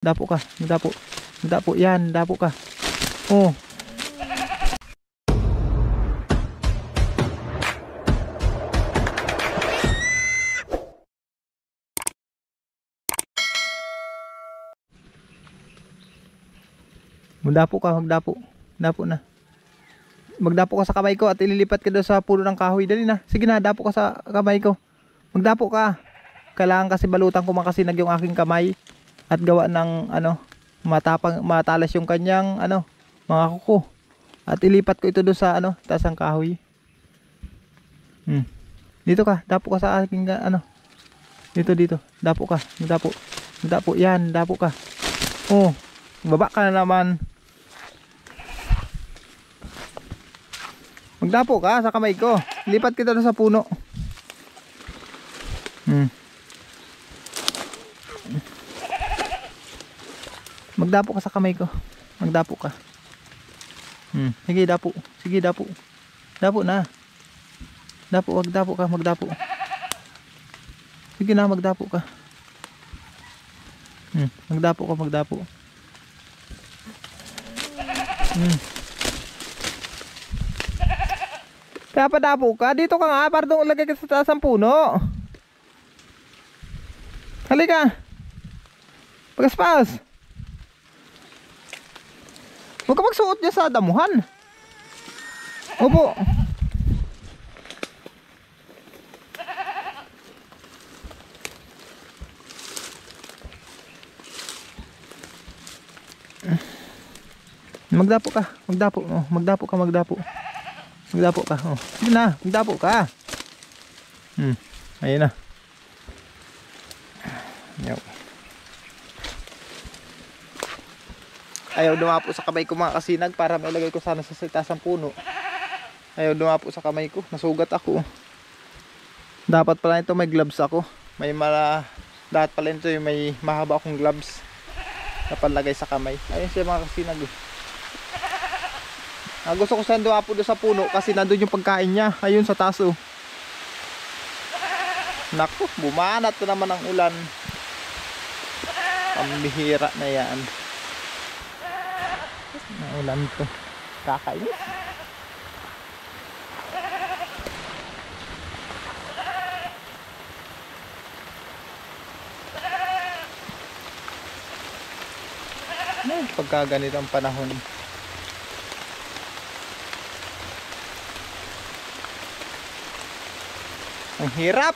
Dapo ka. Magdapo. Magdapo. Yan. Dapo ka. Oh. Magdapo ka. Magdapo. Dapo na. Magdapo ka sa kamay ko at ililipat ka doon sa puno ng kahoy. Dali na. Sige na. Dapo ka sa kamay ko. Magdapo ka. Kailangan kasi balutan ko makasinag yung aking kamay. At gawa ng matalas yung kanyang mga kuko. At ilipat ko ito doon sa taas ng kahoy. Dito ka. Dapo ka sa aking Dito. Dapo ka. Magdapo. Magdapo. Yan. Dapo ka. Oh. Baba ka na naman. Magdapo ka sa kamay ko. Lipat kita doon sa puno. Magdapo ka sa kamay ko. Magdapo ka. Sige, dapo. Sige, dapo. Dapo na. Dapo, magdapo ka, magdapo. Sige na, magdapo ka. Magdapo ka, magdapo. Kaya pa dapo ka. Dito ka nga, para doon ulagay ka sa taas ng puno. Halika. Pagaspas. Huwag ka magsuot niya sa damuhan. Opo. Magdapo ka. Magdapo. Oh, magdapo ka, magdapo. Magdapo ka. Oh. Sige na, magdapo ka. Ayun na. Ayaw dumapo sa kamay ko mga kasinag para mailagay ko sana sa taas ng puno. Ayaw dumapo sa kamay ko. Nasugat ako. Dapat pala ito may gloves ako. Dapat pala ito yung may mahaba akong gloves na panlagay sa kamay. Ayun siya mga kasinag. Gusto ko sana dumapo doon sa puno kasi nandun yung pagkain niya. Ayun sa taas oh. Naku, bumanat na naman ang ulan. Pambihira na yan. Ulan to. Kakainis. Pagka ganitong panahon. Ang hirap.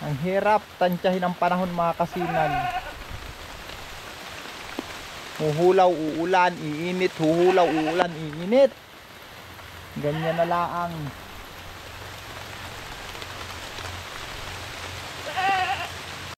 Ang hirap tansyahin ang panahon mga kasinag. Huhulaw, uulan, iinit. Huhulaw, uulan, iinit. Ganyan na laang.